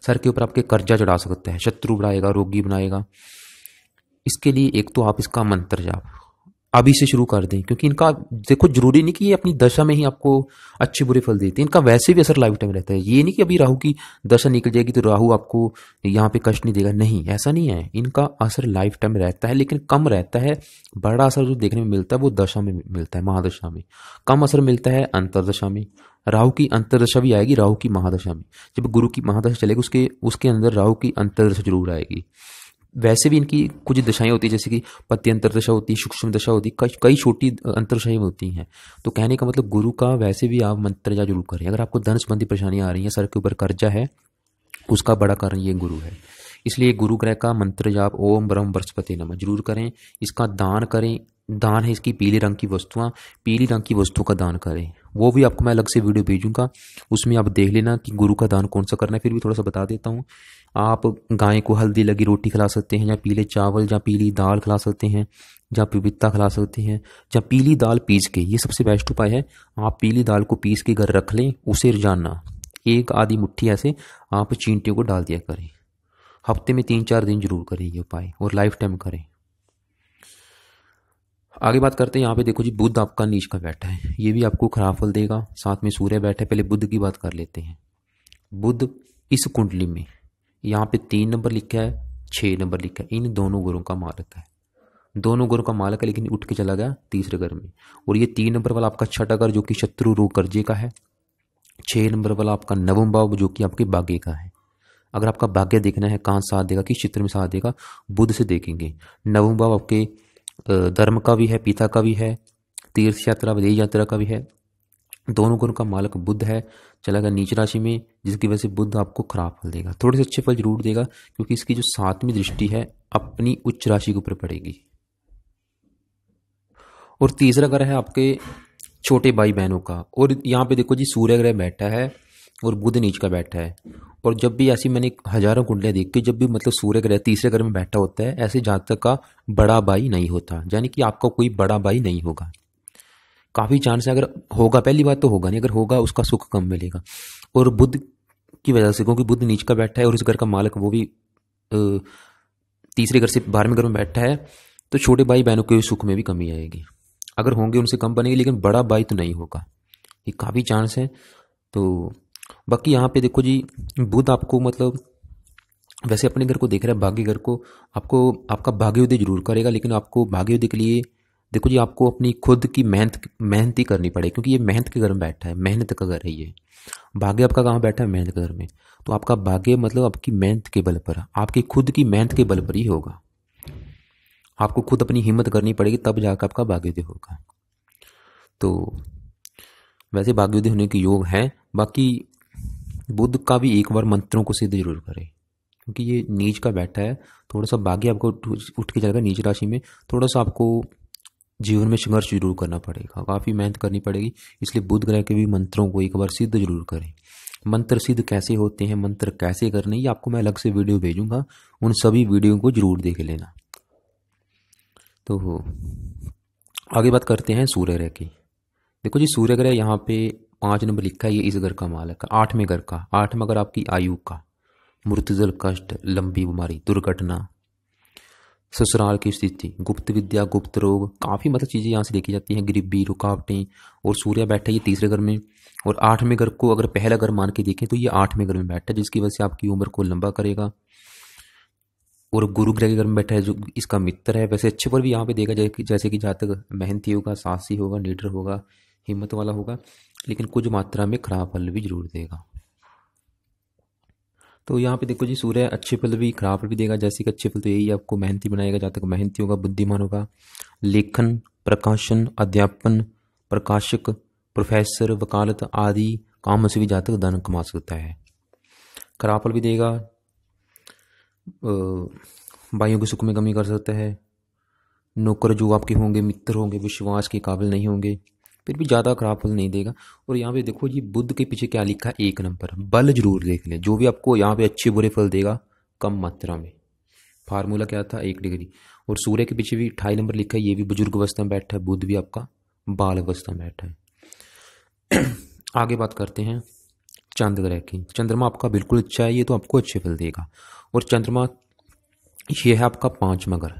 सर के ऊपर आपके कर्जा चढ़ा सकता है, शत्रु बढ़ाएगा, रोगी बनाएगा। इसके लिए एक तो आप इसका मंत्र जाप, अभी से शुरू कर दें, क्योंकि इनका देखो जरूरी नहीं कि ये अपनी दशा में ही आपको अच्छे बुरे फल देते हैं, इनका वैसे भी असर लाइफ टाइम रहता है। ये नहीं कि अभी राहु की दशा निकल जाएगी तो राहु आपको यहाँ पे कष्ट नहीं देगा, नहीं ऐसा नहीं है। इनका असर लाइफ टाइम रहता है, लेकिन कम रहता है। बड़ा असर जो देखने में मिलता है वो दशा में मिलता है, महादशा में। कम असर मिलता है अंतरदशा में। राहु की अंतरदशा भी आएगी राहु की महादशा में। जब गुरु की महादशा चलेगी उसके उसके अंदर राहु की अंतरदशा जरूर आएगी। वैसे भी इनकी कुछ दशाएं होती है, जैसे कि पत्ती अंतरदशा होती है, सूक्ष्म दशा होती है, कई छोटी अंतरदशाएं होती हैं। तो कहने का मतलब गुरु का वैसे भी आप मंत्र जाप जरूर करें। अगर आपको धन संबंधी परेशानियां आ रही हैं, सर के ऊपर कर्जा है, उसका बड़ा कारण ये गुरु है। इसलिए गुरु ग्रह का मंत्र जाप ओम ब्रह्म बृहस्पति नमः जरूर करें। इसका दान करें। दान है इसकी पीले रंग की वस्तुआं, पीली रंग की वस्तु का दान करें। वो भी आपको मैं अलग से वीडियो भेजूंगा, उसमें आप देख लेना कि गुरु का दान कौन सा करना है। फिर भी थोड़ा सा बता देता हूँ। आप गाय को हल्दी लगी रोटी खिला सकते हैं, या पीले चावल या पीली दाल खिला सकते हैं, या पपीता खिला सकते हैं, या पीली दाल पीस के, ये सबसे बेस्ट उपाय है। आप पीली दाल को पीस के घर रख लें, उसे रोजाना एक आधी मुट्ठी ऐसे आप चींटियों को डाल दिया करें। हफ्ते में 3-4 दिन जरूर करें ये उपाय, और लाइफ टाइम करें। आगे बात करते हैं। यहाँ पे देखो जी, बुध आपका नीच का बैठा है, ये भी आपको खराब फल देगा। साथ में सूर्य बैठा है। पहले बुध की बात कर लेते हैं। बुध इस कुंडली में यहाँ पे 3 नंबर लिखा है, 6 नंबर लिखा है, इन दोनों गुरुओं का मालक है। दोनों गुरु का मालक है, लेकिन उठ के चला गया तीसरे घर में। और ये 3 नंबर वाला आपका छठा घर जो कि शत्रु रोग कर्जे का है। 6 नंबर वाला आपका नवम भाव जो कि आपके भाग्य का है। अगर आपका भाग्य देखना है कहाँ साथ देगा, किस चित्र में साथ देगा, बुध से देखेंगे। नवम भाव आपके धर्म का भी है, पिता का भी है, तीर्थ यात्रा विदेश यात्रा का भी है। दोनों गुण का मालक बुध है, चला गया नीच राशि में, जिसकी वजह से बुध आपको खराब फल देगा। थोड़े से अच्छे फल जरूर देगा, क्योंकि इसकी जो 7वीं दृष्टि है अपनी उच्च राशि के ऊपर पड़ेगी। और तीसरा घर है आपके छोटे भाई बहनों का। और यहाँ पे देखो जी, सूर्य ग्रह बैठा है और बुध नीच का बैठा है। और जब भी ऐसी मैंने हजारों कुंडलियां देखी, जब भी मतलब सूर्य ग्रह तीसरे घर में बैठा होता है, ऐसे जातक का बड़ा भाई नहीं होता, यानी कि आपका कोई बड़ा भाई नहीं होगा। काफी चांस है, अगर होगा, पहली बात तो होगा नहीं, अगर होगा उसका सुख कम मिलेगा। और बुध की वजह से, क्योंकि बुध नीच का बैठा है और इस घर का मालक वो भी तीसरे घर से 12वें घर में बैठा है, तो छोटे भाई बहनों के सुख में भी कमी आएगी। अगर होंगे उनसे कम बनेगी, लेकिन बड़ा भाई तो नहीं होगा, ये काफी चांस है। तो बाकी यहाँ पे देखो जी, बुध आपको मतलब वैसे अपने घर को देख रहा है, भाग्य घर को, आपको आपका भाग्योदय जरूर करेगा। लेकिन आपको भाग्योदय के लिए देखो जी, आपको अपनी खुद की मेहनत ही करनी पड़ेगी, क्योंकि ये मेहनत के घर में बैठा है, मेहनत का घर है ये। भाग्य आपका कहाँ बैठा है? मेहनत के घर में। तो आपका भाग्य मतलब आपकी मेहनत के बल पर, आपकी खुद की मेहनत के बल पर ही होगा। आपको खुद अपनी हिम्मत करनी पड़ेगी, तब जाकर आपका भाग्योदय होगा। तो वैसे भाग्योदय होने के योग है। बाकी बुध का भी एक बार मंत्रों को सिद्ध जरूर करें, क्योंकि ये नीच का बैठा है। थोड़ा सा भाग्य आपको उठ के चलेगा नीच राशि में। थोड़ा सा आपको जीवन में संघर्ष जरूर करना पड़ेगा, काफ़ी मेहनत करनी पड़ेगी। इसलिए बुध ग्रह के भी मंत्रों को एक बार सिद्ध जरूर करें। मंत्र सिद्ध कैसे होते हैं, मंत्र कैसे करने, ये आपको मैं अलग से वीडियो भेजूंगा, उन सभी वीडियो को जरूर देख लेना। तो आगे बात करते हैं सूर्य ग्रह की। देखो जी, सूर्य ग्रह यहाँ पे 5 नंबर लिखा है, ये इस घर का मालक है। 8वें घर का, 8वें घर आपकी आयु का, मृत्युजल कष्ट, लंबी बीमारी, दुर्घटना, ससुराल की स्थिति, गुप्त विद्या, गुप्त रोग, काफ़ी मतलब चीज़ें यहाँ से देखी जाती हैं, गरीबी, रुकावटें। और सूर्य बैठा है ये तीसरे घर में। और 8वें घर को अगर पहला घर मान के देखें तो ये 8वें घर में बैठा है, जिसकी वजह से आपकी उम्र को लंबा करेगा। और गुरु ग्रह के घर में बैठा है जो इसका मित्र है। वैसे अच्छे पर भी यहाँ पे देखा जाए, जैसे कि जातक मेहनती होगा, साहसी होगा, लीडर होगा, हिम्मत वाला होगा, लेकिन कुछ मात्रा में खराब फल भी जरूर देगा। तो यहाँ पे देखो जी, सूर्य अच्छे फल भी खराब फल भी देगा। जैसे कि अच्छे फल तो यही आपको मेहनती बनाएगा, जातक मेहनती होगा, बुद्धिमान होगा, लेखन, प्रकाशन, अध्यापन, प्रकाशक, प्रोफेसर, वकालत आदि काम से भी जातक धन कमा सकता है। खराब फल भी देगा, भाइयों के सुख में कमी कर सकता है। नौकर जो आपके होंगे, मित्र होंगे, विश्वास के काबिल नहीं होंगे, फिर भी ज़्यादा खराब फल नहीं देगा। और यहाँ पे देखो जी, बुध के पीछे क्या लिखा है? 1 नंबर। बल जरूर देख लें, जो भी आपको यहाँ पे अच्छे बुरे फल देगा कम मात्रा में। फार्मूला क्या था? 1 डिग्री। और सूर्य के पीछे भी 28 नंबर लिखा है, ये भी बुजुर्ग अवस्था में बैठा है। बुध भी आपका बाल अवस्था में बैठा है। आगे बात करते हैं चंद्र ग्रह की। चंद्रमा आपका बिल्कुल अच्छा है, ये तो आपको अच्छे फल देगा। और चंद्रमा ये है आपका 5वां घर।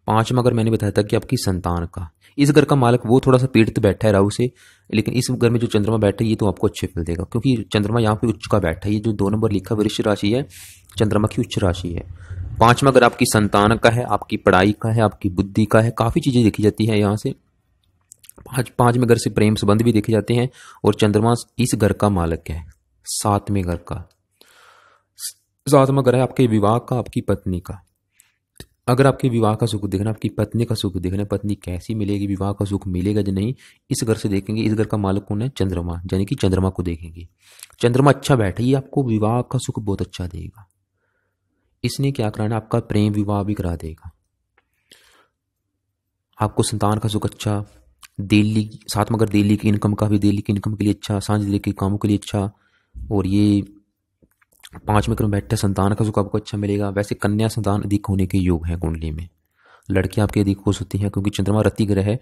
पांचवा घर मैंने बताया था कि आपकी संतान का, इस घर का मालक वो थोड़ा सा पीड़ित बैठा है राहु से, लेकिन इस घर में जो चंद्रमा बैठा है ये तो आपको अच्छे फल देगा, क्योंकि चंद्रमा यहाँ पे उच्च का बैठा है। ये जो 2 नंबर लिखा वृश्चिक राशि है, चंद्रमा की उच्च राशि है। पांचवा घर आपकी संतान का है, आपकी पढ़ाई का है, आपकी बुद्धि का है, काफी चीजें देखी जाती है यहाँ से। पांचवें घर से प्रेम संबंध भी देखे जाते हैं, और चंद्रमा इस घर का मालक है। सातवें घर का, सातवां घर है आपके विवाह का, आपकी पत्नी का। अगर आपके विवाह का सुख देखना, आपकी पत्नी का सुख देखना, पत्नी कैसी मिलेगी, विवाह का सुख मिलेगा या नहीं, इस घर से देखेंगे। इस घर का मालक कौन है? चंद्रमा, यानी कि चंद्रमा को देखेंगे। चंद्रमा अच्छा बैठे, ये आपको विवाह का सुख बहुत अच्छा देगा। इसने क्या कराना, आपका प्रेम विवाह भी करा देगा। आपको संतान का सुख अच्छा, दिल्ली सातवां घर दिल्ली की इनकम का भी, दिल्ली की इनकम के लिए अच्छा, सांझ दिल्ली के कामों के लिए अच्छा। और ये पांचवें क्रम बैठे संतान का सुख आपको अच्छा मिलेगा। वैसे कन्या संतान अधिक होने के योग है कुंडली में, लड़कियां आपकी अधिक हो सकती हैं, क्योंकि चंद्रमा रति ग्रह है।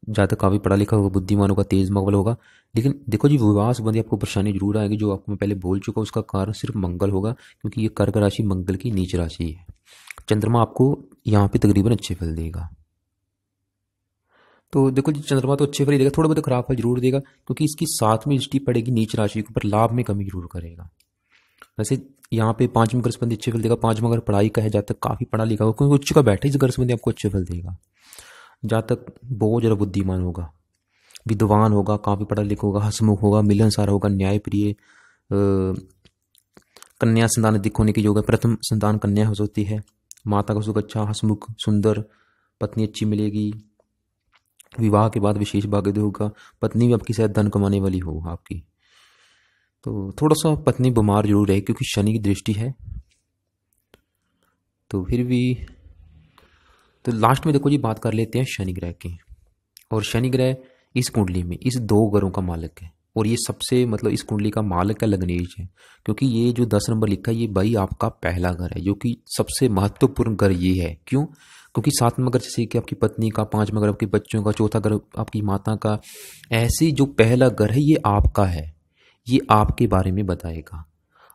ज़्यादा काफी पढ़ा लिखा होगा, बुद्धिमान होगा, तेज मकबल होगा। लेकिन देखो जी, विवाह संबंधी आपको परेशानी जरूर आएगी, जो आपको मैं पहले बोल चुका हूँ। उसका कारण सिर्फ मंगल होगा, क्योंकि ये कर्क राशि मंगल की नीच राशि है। चंद्रमा आपको यहाँ पे तकरीबन अच्छे फल देगा। तो देखो जी, चंद्रमा तो अच्छे फल ही देगा, थोड़ा बहुत खराब फल जरूर देगा, क्योंकि इसकी 7वीं दृष्टि पड़ेगी नीच राशि के ऊपर, लाभ में कमी जरूर करेगा। वैसे यहाँ पे पांचवें घर संबंधी अच्छे फल देगा। पांचवा घर पढ़ाई का है, जहाँ तक काफी पढ़ा लिखा होगा, क्योंकि उच्च का बैठे इस घर संबंधी आपको अच्छे फल देगा। जहाँ तक बहुत ज्यादा बुद्धिमान होगा, विद्वान होगा, काफी पढ़ा लिखा होगा, हंसमुख होगा, मिलनसार होगा, न्यायप्रिय, कन्या संतान अधिक होने की योग है। प्रथम संतान कन्या हो सकती है। माता का सुख अच्छा, हंसमुख, सुंदर, पत्नी अच्छी मिलेगी। विवाह के बाद विशेष भाग्य होगा। पत्नी भी आपकी शायद धन कमाने वाली हो आपकी। तो थोड़ा सा पत्नी बीमार जरूर है, क्योंकि शनि की दृष्टि है। तो फिर भी तो लास्ट में देखो जी, बात कर लेते हैं शनि ग्रह की। और शनि ग्रह इस कुंडली में इस 2 घरों का मालक है, और ये सबसे मतलब इस कुंडली का मालक है लग्नेश है, क्योंकि ये जो 10 नंबर लिखा है ये भाई आपका पहला घर है, जो कि सबसे महत्वपूर्ण घर ये है। क्यों? क्योंकि 7वां घर जैसे कि आपकी पत्नी का, 5वां घर आपके बच्चों का, चौथा घर आपकी माता का, ऐसे जो पहला घर है ये आपका है। ये आपके बारे में बताएगा।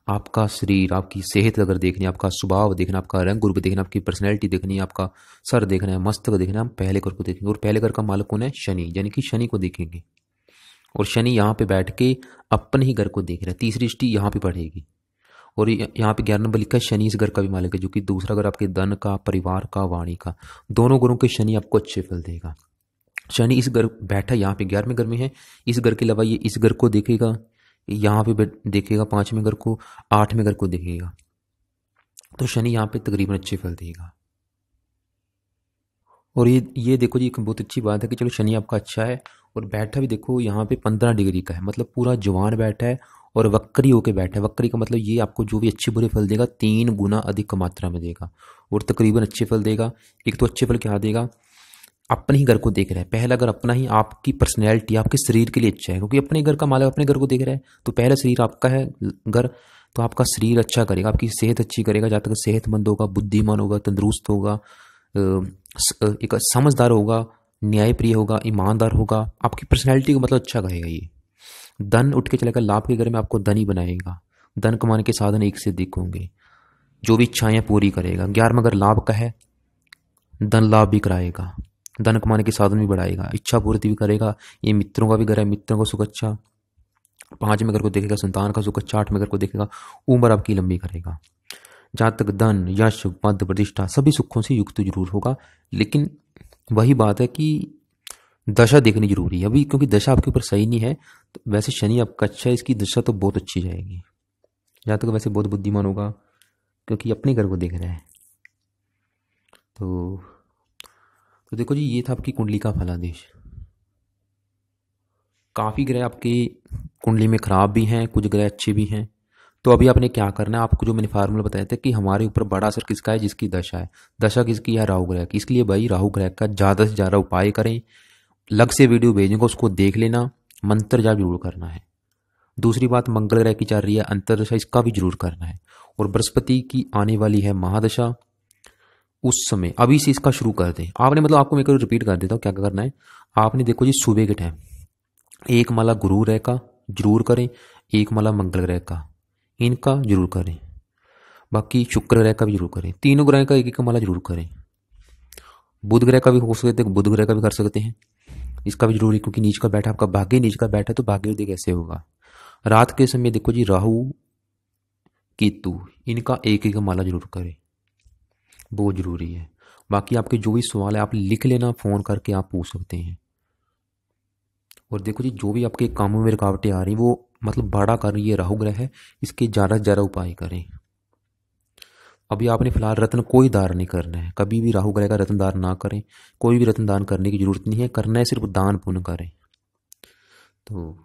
आपका शरीर, आपकी सेहत अगर देखनी है, आपका स्वभाव देखना, आपका रंग रूप देखना, आपकी पर्सनैलिटी देखनी है, आपका सर देखना है, मस्तक देखना है, हम पहले घर को देखेंगे। और पहले घर का मालक कौन है? शनि, यानी कि शनि को देखेंगे। और शनि यहाँ पे बैठ के अपने ही घर को देख रहा है, तीसरी दृष्टि यहाँ पे पड़ेगी। और यहाँ पे 11 नंबर लिखा है शनि इस घर का भी मालिक है, जो कि दूसरा घर आपके धन का, परिवार का, वाणी का, दोनों घरों के शनि आपको अच्छे फल देगा। शनि इस घर बैठा यहाँ पे 11वें घर में है। इस घर के अलावा ये इस घर को देखेगा, यहाँ पे देखेगा 5वें घर को, 8वें घर को देखेगा। तो शनि यहाँ पे तकरीबन अच्छे फल देगा। और ये देखो जी, एक बहुत अच्छी बात है कि चलो शनि आपका अच्छा है, और बैठा भी देखो यहाँ पे 15 डिग्री का है, मतलब पूरा जवान बैठा है, और वक्री होके बैठा है। वक्री का मतलब ये आपको जो भी अच्छे बुरे फल देगा 3 गुना अधिक मात्रा में देगा, और तकरीबन अच्छे फल देगा। एक तो अच्छे फल क्या देगा, अपने ही घर को देख रहा है। पहला घर अपना ही, आपकी पर्सनैलिटी, आपके शरीर के लिए अच्छा है, क्योंकि अपने घर का मालिक अपने घर को देख रहा है। तो पहला शरीर आपका है घर, तो आपका शरीर अच्छा करेगा, आपकी सेहत अच्छी करेगा। जहाँ तक सेहतमंद होगा, बुद्धिमान होगा, तंदुरुस्त होगा, एक समझदार होगा, न्यायप्रिय होगा, ईमानदार होगा, आपकी पर्सनैलिटी को मतलब अच्छा करेगा। ये धन उठ के चलेगा, लाभ के घर में आपको धन ही बनाएगा। धन कमाने के साधन एक से अधिक होंगे, जो भी इच्छाएं पूरी करेगा। 11वां घर लाभ का है, धन लाभ भी कराएगा, धन कमाने के साधन भी बढ़ाएगा, इच्छा पूर्ति भी करेगा। ये मित्रों का भी घर है, मित्रों का सुख अच्छा। 5वें घर को देखेगा, संतान का सुख अच्छा। 8वें घर को देखेगा, उम्र आपकी लंबी करेगा। जहाँ तक धन, यश, पद, प्रतिष्ठा सभी सुखों से युक्त जरूर होगा, लेकिन वही बात है कि दशा देखनी जरूरी है अभी, क्योंकि दशा आपके ऊपर सही नहीं है। तो वैसे शनि आपका अच्छा है, इसकी दशा तो बहुत अच्छी जाएगी। जहाँ तक वैसे बहुत बुद्धिमान होगा, क्योंकि अपने घर को देख रहा है। तो देखो जी, ये था आपकी कुंडली का फलादेश। काफ़ी ग्रह आपकी कुंडली में खराब भी हैं, कुछ ग्रह अच्छे भी हैं। तो अभी आपने क्या करना है, आपको जो मैंने फार्मूला बताया था कि हमारे ऊपर बड़ा असर किसका है, जिसकी दशा है। दशा किसकी है? राहु ग्रह की। इसलिए भाई राहु ग्रह का ज़्यादा से ज़्यादा उपाय करें। लग से वीडियो भेजेंगे, उसको देख लेना, मंत्र जाप जरूर करना है। दूसरी बात, मंगल ग्रह की चल रही है अंतरदशा, इसका भी जरूर करना है। और बृहस्पति की आने वाली है महादशा, उस समय अभी से इसका शुरू कर दें आपने। मतलब आपको मैं एक रिपीट कर देता हूँ क्या करना है। आपने देखो जी, सुबह के टाइम एक माला गुरु ग्रह का जरूर करें, एक माला मंगल ग्रह का, इनका जरूर करें। बाकी शुक्र ग्रह का भी जरूर करें, तीनों ग्रह का एक एक माला जरूर करें। बुध ग्रह का भी हो सकते हैं, बुध ग्रह का भी कर सकते हैं। इसका भी जरूरी, क्योंकि नीच का बैठा, आपका भाग्य नीच का बैठा है, तो भाग्योदय कैसे होगा। रात के समय देखो जी, राहु केतु इनका एक एक माला जरूर करें, बहुत जरूरी है। बाकी आपके जो भी सवाल है आप लिख लेना, फोन करके आप पूछ सकते हैं। और देखो जी, जो भी आपके कामों में रुकावटें आ रही वो मतलब बड़ा कर रही है राहु ग्रह है, इसके ज़्यादा से ज़्यादा उपाय करें। अभी आपने फिलहाल रत्न कोई दान नहीं करना है, कभी भी राहु ग्रह का रत्न दान ना करें। कोई भी रत्न दान करने की जरूरत नहीं है, करना है सिर्फ दान पुण्य करें। तो